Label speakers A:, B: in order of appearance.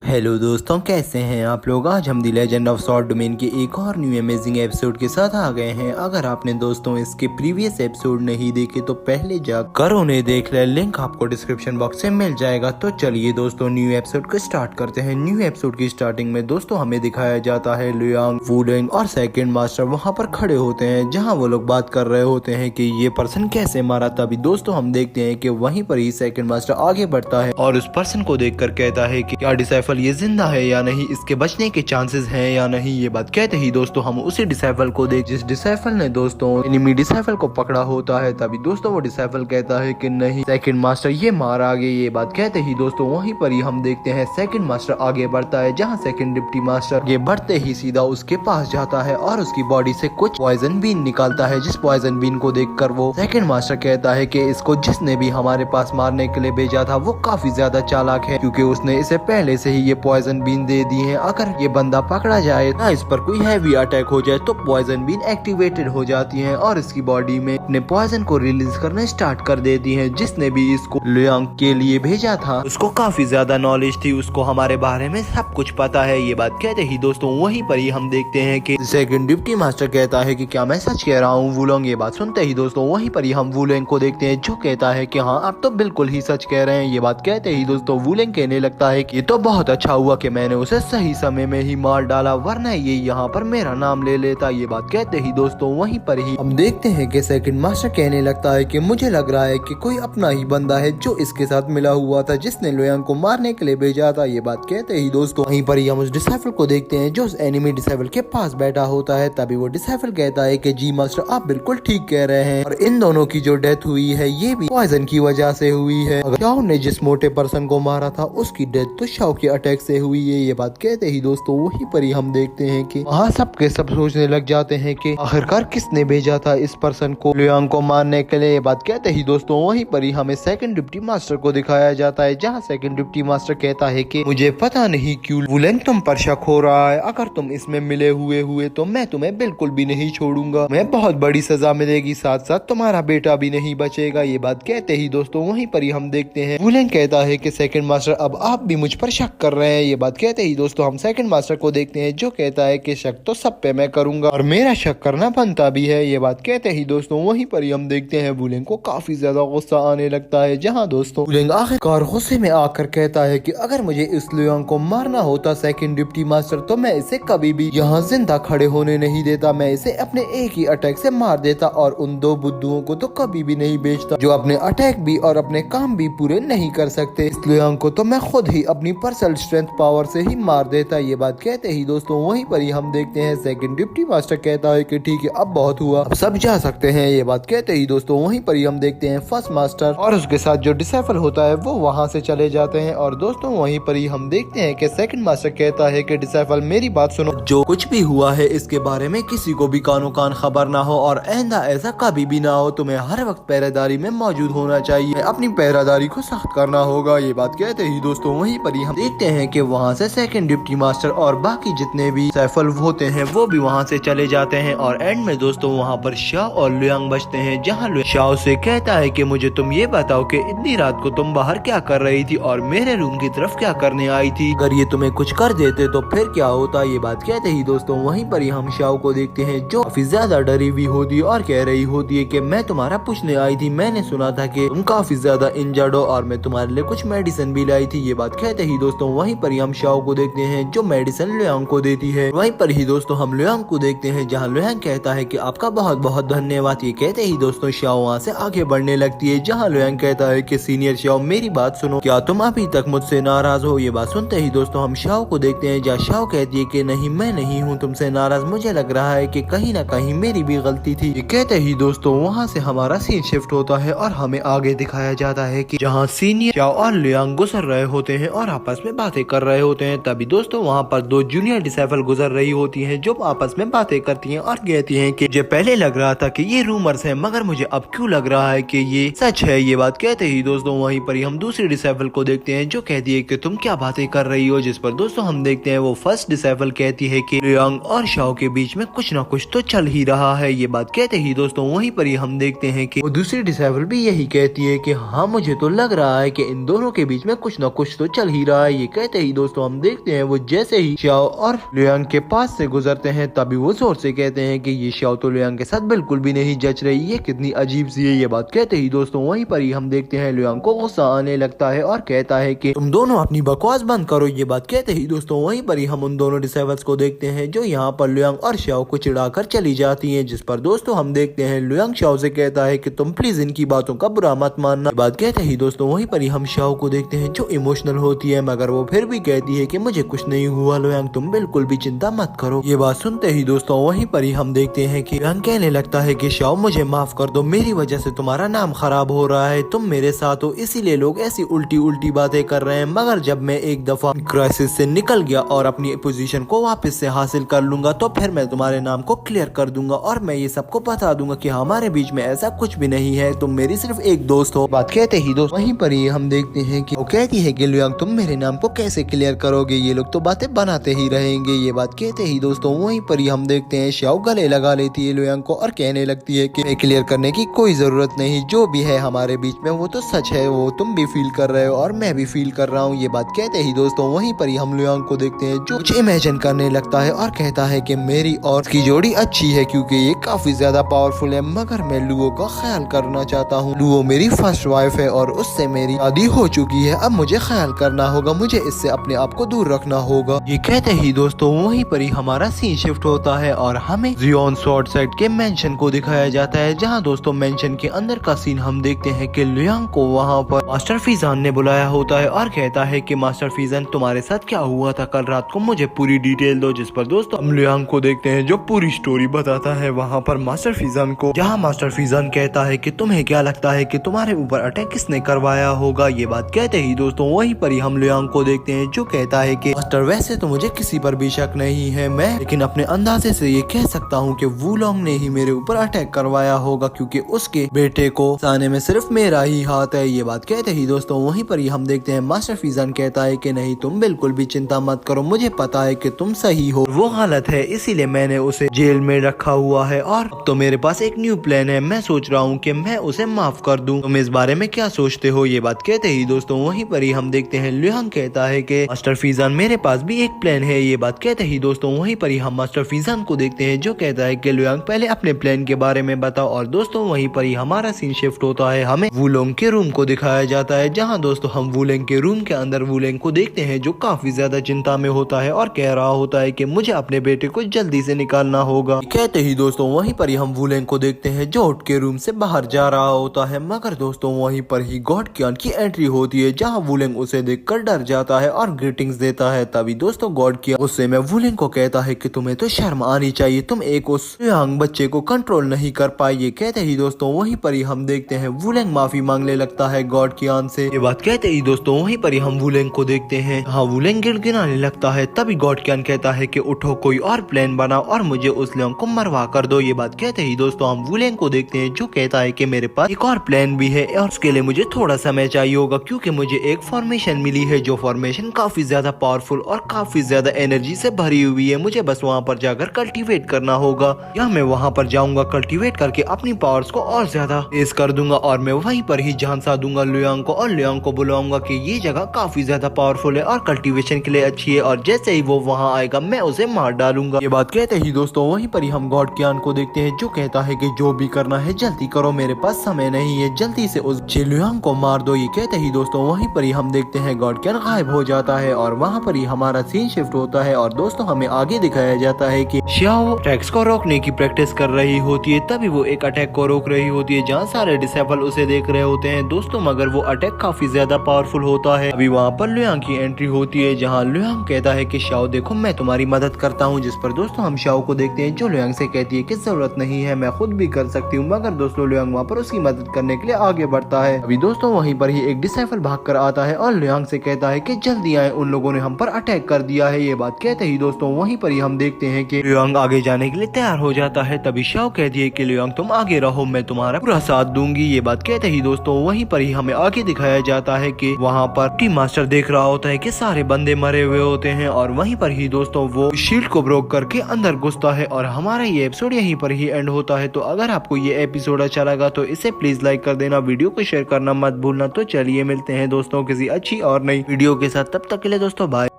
A: Hello दोस्तों, कैसे हैं आप लोग। आज हम the legend of sword domain के एक और न्यू अमेजिंग एपिसोड के साथ आ गए हैं। अगर आपने दोस्तों इसके प्रीवियस एपिसोड नहीं देखे तो पहले जाकर उन्हें देख ले, लिंक आपको डिस्क्रिप्शन बॉक्स में मिल जाएगा। तो चलिए दोस्तों न्यू एपिसोड को स्टार्ट करते हैं। न्यू एपिसोड की स्टार्टिंग में दोस्तों हमें दिखाया जाता है लुयांग, वुलेंग और सेकंड मास्टर वहाँ पर खड़े होते हैं, जहाँ वो लोग बात कर रहे होते हैं कि ये पर्सन कैसे मारा। तभी दोस्तों हम देखते हैं कि वहीं पर ही सेकंड मास्टर आगे बढ़ता है और उस पर्सन को देखकर कहता है कि क्या डिसाइफल ये जिंदा है या नहीं, इसके बचने के चांसेस हैं या नहीं। ये बात कहते ही दोस्तों हम उसी डिसाइफल को देख जिस डिसाइफल ने दोस्तों एनिमी डिसाइफल को पकड़ा होता है। तभी दोस्तों वो डिसाइफल कहता है कि नहीं, सेकंड मास्टर ये मारा आगे। ये बात कहते ही दोस्तों वहीं पर ही हम देखते हैं सेकंड मास्टर आगे बढ़ता है, जहाँ सेकंड डिप्टी मास्टर आगे बढ़ते ही सीधा उसके पास जाता है और उसकी बॉडी से कुछ पॉइजन बीन निकालता है। जिस पॉइजन बीन को देखकर वो सेकंड मास्टर कहता है कि इसको जिसने भी हमारे पास मारने के लिए भेजा था वो काफी ज्यादा चालाक है, क्योंकि उसने इसे पहले से ही ये पॉइजन बीन दे दी है। अगर ये बंदा पकड़ा जाए ना इस पर कोई हैवी अटैक हो जाए तो पॉइजन बीन एक्टिवेटेड हो जाती है और इसकी बॉडी में अपने पॉइजन को रिलीज करना स्टार्ट कर देती है। जिसने भी इसको लुयांग के लिए भेजा था उसको काफी ज्यादा नॉलेज थी, उसको हमारे बारे में सब कुछ पता है। ये बात कहते ही दोस्तों वहीं पर ही हम देखते हैं कि सेकंड डिप्टी मास्टर कहता है कि क्या मैं सच कह रहा हूँ वुलोंग। ये बात सुनते ही दोस्तों वहीं पर ही हम वुलेंग को देखते हैं, जो कहता है कि हाँ आप तो बिल्कुल ही सच कह रहे हैं। ये बात कहते ही दोस्तों वुलेंग कहने लगता है कि ये तो बहुत अच्छा हुआ कि मैंने उसे सही समय में ही मार डाला, वरना ये यहाँ पर मेरा नाम ले लेता। ये बात कहते ही दोस्तों वहीं पर ही हम देखते हैं कि सेकंड मास्टर कहने लगता है कि मुझे लग रहा है कि कोई अपना ही बंदा है जो इसके साथ मिला हुआ था, जिसने लुयांग को मारने के लिए भेजा था। ये बात कहते ही दोस्तों वहीं पर ही हम उस डिसाइफल को देखते हैं जो उस एनिमी डिसाइफल के पास बैठा होता है। तभी वो डिसाइफल कहता है कि जी मास्टर आप बिल्कुल ठीक कह रहे हैं, और इन दोनों की जो डेथ हुई है ये भी पॉइजन की वजह से हुई है। शाओ ने जिस मोटे पर्सन को मारा था उसकी डेथ तो शाओ के अटैक से हुई है। ये बात कहते ही दोस्तों वहीं पर ही हम देखते हैं कि वहाँ सब के सब सोचने लग जाते हैं कि आखिरकार किसने भेजा था इस पर्सन को लुयांग को मारने के लिए। ये बात कहते ही दोस्तों वहीं पर ही हमें सेकंड डिप्टी मास्टर को दिखाया जाता है, जहाँ सेकंड डिप्टी मास्टर कहता है कि मुझे पता नहीं क्यों वुलेंग तुम पर शक हो रहा है, अगर तुम इसमें मिले हुए तो मैं तुम्हें बिल्कुल भी नहीं छोड़ूंगा, मैं बहुत बड़ी सजा मिलेगी, साथ साथ तुम्हारा बेटा भी नहीं बचेगा। ये बात कहते ही दोस्तों वहीं पर ही हम देखते हैं वुलेंग कहता है कि सेकंड मास्टर अब आप भी मुझ पर शक कर रहे हैं। ये बात कहते ही दोस्तों हम सेकंड मास्टर को देखते हैं, जो कहता है कि शक तो सब पे मैं करूंगा और मेरा शक करना बनता भी है। ये बात कहते ही दोस्तों वहीं पर ही हम देखते हैं वुलेंग को काफी ज्यादा गुस्सा आने लगता है, जहां दोस्तों वुलेंग आखिरकार गुस्से में आकर कहता है कि अगर मुझे इस लुयांग को मारना होता सेकंड डिप्टी मास्टर तो मैं इसे कभी भी यहाँ जिंदा खड़े होने नहीं देता, मैं इसे अपने एक ही अटैक से मार देता और उन दो बुद्धुओं को तो कभी भी नहीं बेचता जो अपने अटैक भी और अपने काम भी पूरे नहीं कर सकते। इस लुयांग को तो मैं खुद ही अपनी पर्सनल स्ट्रेंथ पावर से ही मार देता। ये बात कहते ही दोस्तों वहीं पर ही हम देखते हैं सेकंड डिप्टी मास्टर कहता है कि ठीक है अब बहुत हुआ, अब सब जा सकते हैं। ये बात कहते ही दोस्तों वहीं पर ही हम देखते हैं फर्स्ट मास्टर और उसके साथ जो डिसाइफल होता है वो वहां से चले जाते हैं। और दोस्तों वहीं पर ही हम देखते हैं कि सेकंड मास्टर कहता है कि डिसाइफल मेरी बात सुनो, जो कुछ भी हुआ है इसके बारे में किसी को भी कानो कान खबर ना हो और आइंदा ऐसा कभी भी ना हो। तुम्हें हर वक्त पहरेदारी में मौजूद होना चाहिए, अपनी पहरेदारी को सख्त करना होगा। ये बात कहते ही दोस्तों वहीं पर ही हम देखते हैं कि वहाँ से सेकंड डिप्टी मास्टर और बाकी जितने भी सैफल होते हैं वो भी वहाँ से चले जाते हैं। और एंड में दोस्तों वहाँ पर शाओ और लुयांग बचते हैं, जहाँ शाओ से कहता है कि मुझे तुम ये बताओ कि इतनी रात को तुम बाहर क्या कर रही थी और मेरे रूम की तरफ क्या करने आई थी, अगर ये तुम्हें कुछ कर देते तो फिर क्या होता। ये बात कहते ही दोस्तों वहीं पर ही हम शाओ को देखते हैं, जो काफी ज्यादा डरी हुई होती है और कह रही होती है कि मैं तुम्हारा पूछने आई थी, मैंने सुना था कि तुम काफी ज्यादा इंजर्ड हो और मैं तुम्हारे लिए कुछ मेडिसिन भी लाई थी। ये बात कहते ही दोस्तों वहीं पर ही हम शाओ को देखते हैं, जो मेडिसिन लुयांग को देती है। वहीं पर ही दोस्तों हम लुयांग को देखते हैं, जहाँ लुयांग कहता है कि आपका बहुत बहुत धन्यवाद। ये कहते ही दोस्तों शाओ वहाँ से आगे बढ़ने लगती है, जहाँ लुयांग कहता है कि सीनियर शाओ मेरी बात सुनो, क्या तुम अभी तक मुझसे नाराज हो। ये बात सुनते ही दोस्तों हम शाओ को देखते हैं, जहाँ शाओ कहती है कि नहीं मैं नहीं हूँ तुमसे नाराज, मुझे लग रहा है कि कहीं ना कहीं मेरी भी गलती थी। ये कहते ही दोस्तों वहाँ से हमारा सीन शिफ्ट होता है और हमें आगे दिखाया जाता है कि जहाँ सीनियर शाओ और लुयांग गुजर रहे होते हैं और आपस में बातें कर रहे होते हैं। तभी दोस्तों वहाँ पर दो जूनियर डिसाइफल गुजर रही होती हैं, जो आपस में बातें करती हैं और कहती हैं कि मुझे पहले लग रहा था कि ये रूमर्स है, मगर मुझे अब क्यों लग रहा है कि ये सच है। ये बात कहते ही दोस्तों वहीं पर ही हम दूसरी डिसाइफल को देखते हैं, जो कहती है कि तुम क्या बातें कर रही हो। जिस पर दोस्तों हम देखते हैं वो फर्स्ट डिसाइफल कहती है कि लुयांग और शाओ के बीच में कुछ ना कुछ तो चल ही रहा है। ये बात कहते ही दोस्तों वहीं पर ही हम देखते हैं कि वो दूसरी डिसाइफल भी यही कहती है कि हाँ मुझे तो लग रहा है कि इन दोनों के बीच में कुछ ना कुछ तो चल ही रहा है। ये कहते ही दोस्तों हम देखते हैं वो जैसे ही शाओ और लियांग के पास से गुजरते हैं तभी वो जोर से कहते हैं कि ये शाओ तो लियांग के साथ बिल्कुल भी नहीं जच रही, ये कितनी अजीब सी है। ये बात कहते ही दोस्तों वहीं पर ही हम देखते हैं लियांग को गुस्सा आने लगता है और कहता है कि तुम दोनों अपनी बकवास बंद करो। ये बात कहते ही दोस्तों वहीं पर ही हम उन दोनों डिसेबल्स को देखते हैं जो यहाँ पर लियांग और शाओ को चिढ़ाकर चली जाती है, जिस पर दोस्तों हम देखते हैं लियांग शाओ से कहता है कि तुम प्लीज इनकी बातों का बुरा मत मानना। बात कहते ही दोस्तों वहीं पर ही हम शाओ को देखते हैं जो इमोशनल होती है, मगर वो फिर भी कहती है कि मुझे कुछ नहीं हुआ लियांग, तुम बिल्कुल भी चिंता मत करो। ये बात सुनते ही दोस्तों वहीं पर ही हम देखते हैं कि लियांग कहने लगता है कि शाओ मुझे माफ कर दो, मेरी वजह से तुम्हारा नाम खराब हो रहा है, तुम मेरे साथ हो इसीलिए लोग ऐसी उल्टी उल्टी बातें कर रहे हैं, मगर जब मैं एक दफा क्राइसिस से निकल गया और अपनी पोजीशन को वापस से हासिल कर लूंगा तो फिर मैं तुम्हारे नाम को क्लियर कर दूंगा और मैं ये सबको बता दूंगा कि हमारे बीच में ऐसा कुछ भी नहीं है, तुम मेरी सिर्फ एक दोस्त हो। बात कहते ही दोस्त वहीं पर ही हम देखते हैं कि वो कहती है कि लियांग तुम मेरे नाम को कैसे क्लियर करोगे, ये लोग तो बातें बनाते ही रहेंगे। ये बात कहते ही दोस्तों वहीं पर ही हम देखते हैं शाओ गले लगा लेती है लियांग को और कहने लगती है कि क्लियर करने की कोई जरूरत नहीं, जो भी है हमारे बीच में वो तो सच है, वो तुम भी फील कर रहे हो और मैं भी फील कर रहा हूँ। ये बात कहते ही दोस्तों वहीं पर ही हम लियांग को देखते हैं जो कुछ इमेजिन करने लगता है और कहता है कि मेरी और उसकी जोड़ी अच्छी है क्योंकि ये काफी ज्यादा पावरफुल है, मगर मैं लुओ का ख्याल करना चाहता हूँ। लुओ मेरी फर्स्ट वाइफ है और उससे मेरी शादी हो चुकी है, अब मुझे ख्याल करना होगा, मुझे इससे अपने आप को दूर रखना होगा। ये कहते ही दोस्तों वहीं पर ही हमारा सीन शिफ्ट होता है और हमें जियोन स्वॉर्ड साइड के मेंशन को दिखाया जाता है, जहाँ दोस्तों मेंशन के अंदर का सीन हम देखते हैं कि लियांग को वहाँ पर मास्टर फीजान ने बुलाया होता है और कहता है कि मास्टर फीजान तुम्हारे साथ क्या हुआ था कल रात को, मुझे पूरी डिटेल दो। जिस पर दोस्तों हम लियांग को देखते हैं जो पूरी स्टोरी बताता है वहाँ पर मास्टर फीजान को, जहाँ मास्टर फीजान कहता है कि तुम्हें क्या लगता है कि तुम्हारे ऊपर अटैक किसने करवाया होगा। ये बात कहते ही दोस्तों वहीं पर ही हम लियांग को देखते हैं जो कहता है कि मास्टर वैसे तो मुझे किसी पर भी शक नहीं है, मैं लेकिन अपने अंदाजे से ये कह सकता हूँ कि वुलोंग ने ही मेरे ऊपर अटैक करवाया होगा क्योंकि उसके बेटे को बचाने में सिर्फ मेरा ही हाथ है। ये बात कहते ही दोस्तों वहीं पर ही हम देखते हैं मास्टर फीजान कहता है कि नहीं तुम बिल्कुल भी चिंता मत करो, मुझे पता है कि तुम सही हो, वो गलत है इसीलिए मैंने उसे जेल में रखा हुआ है और अब तो मेरे पास एक न्यू प्लान है, मैं सोच रहा हूँ कि मैं उसे माफ कर दूं, तुम इस बारे में क्या सोचते हो। ये बात कहते ही दोस्तों वहीं पर ही हम देखते हैं लियांग कहता है कि मास्टर फीजान मेरे पास भी एक प्लान है। ये बात कहते ही दोस्तों वहीं पर ही हम मास्टर फीजान को देखते हैं जो कहता है कि लियांग पहले अपने प्लान के बारे में बताओ और दोस्तों वहीं पर ही हमारा सीन शिफ्ट होता है, हमें वुलोंग के रूम को दिखाया जाता है, जहाँ दोस्तों हम वुलोंग के रूम के अंदर वुलोंग को देखते हैं जो काफी ज्यादा चिंता में होता है और कह रहा होता है कि मुझे अपने बेटे को जल्दी से निकालना होगा। कहते ही दोस्तों वहीं पर ही हम वुलोंग को देखते हैं जो उठ के रूम से बाहर जा रहा होता है, मगर दोस्तों वहीं पर ही गॉड कियान की एंट्री होती है जहाँ वुलोंग उसे देखकर डर जाता है और ग्रीटिंग्स देता है। तभी दोस्तों गॉड कियान गुस्से में वुलोंग को कहता है कि तुम्हें तो शर्म आनी चाहिए, तुम एक उस यंग बच्चे को कंट्रोल नहीं कर पाई। ये कहते ही दोस्तों वहीं पर ही हम देखते हैं वुलोंग माफी मांगने लगता है गॉड कियान से। ये बात कहते ही दोस्तों वहीं पर ही हम वुलोंग को देखते हैं, हाँ वुलोंग गिड़गिड़ाने लगता है। तभी गॉड कियान कहता है कि उठो कोई और प्लान बनाओ और मुझे उस लियांग को मरवा कर दो। ये बात कहते ही दोस्तों हम वुलोंग को देखते हैं जो कहता है कि मेरे पास एक और प्लान भी है और उसके लिए मुझे थोड़ा समय चाहिए होगा क्योंकि मुझे एक फॉर्मेशन मिली है जो फॉर्मेशन काफी ज्यादा पावरफुल और काफी ज्यादा एनर्जी से भरी हुई है, मुझे बस वहाँ पर जाकर कल्टीवेट करना होगा या मैं वहाँ पर जाऊंगा कल्टीवेट करके अपनी पावर्स को और ज्यादा तेज कर दूंगा और मैं वहीं पर ही झांसा दूंगा लियांग को और लियांग को बुलाऊंगा कि ये जगह काफी ज्यादा पावरफुल है और कल्टीवेशन के लिए अच्छी है और जैसे ही वो वहाँ आएगा मैं उसे मार डालूंगा। ये बात कहते ही दोस्तों वहीं पर ही हम गॉड कियान को देखते हैं जो कहता है कि जो भी करना है जल्दी करो, मेरे पास समय नहीं है, जल्दी से उस लियांग को मार दो। ये कहते ही दोस्तों वहीं पर ही हम देखते हैं गॉड कियान गायब हो जाता है और वहाँ पर ही हमारा सीन शिफ्ट होता है और दोस्तों हमें आगे दिखाया जाता है कि शाओ अटैक्स को रोकने की प्रैक्टिस कर रही होती है। तभी वो एक अटैक को रोक रही होती है जहाँ सारे डिसेबल उसे देख रहे होते हैं दोस्तों, मगर वो अटैक काफी ज्यादा पावरफुल होता है। अभी वहाँ पर लियांग की एंट्री होती है जहाँ लियांग कहता है कि शाओ देखो मैं तुम्हारी मदद करता हूँ, जिस पर दोस्तों हम शाओ को देखते हैं जो लियांग से कहती है कि जरूरत नहीं है, मैं खुद भी कर सकती हूँ, मगर दोस्तों लियांग वहाँ पर उसकी मदद करने के लिए आगे बढ़ता है। अभी दोस्तों वहीं पर ही एक डिसेबल भाग कर आता है और लियांग से कहता है कि जल्दी आए, उन लोगों ने हम पर अटैक कर दिया है। ये बात कहते ही दोस्तों वहीं पर ही हम देखते हैं कि लियांग आगे जाने के लिए तैयार हो जाता है। तभी शाओ कहती है कि लियांग तुम आगे रहो, मैं तुम्हारा पूरा साथ दूंगी। ये बात कहते ही दोस्तों वहीं पर ही हमें आगे दिखाया जाता है कि वहाँ पर टीम मास्टर देख रहा होता है कि सारे बंदे मरे हुए होते हैं और वहीं पर ही दोस्तों वो शील्ड को ब्रोक करके अंदर घुसता है और हमारा ये एपिसोड यहीं पर ही एंड होता है। तो अगर आपको ये एपिसोड अच्छा लगा तो इसे प्लीज लाइक कर देना, वीडियो को शेयर करना मत भूलना। तो चलिए मिलते हैं दोस्तों किसी अच्छी और नई वीडियो के के साथ। तब तक के लिए दोस्तों बाय।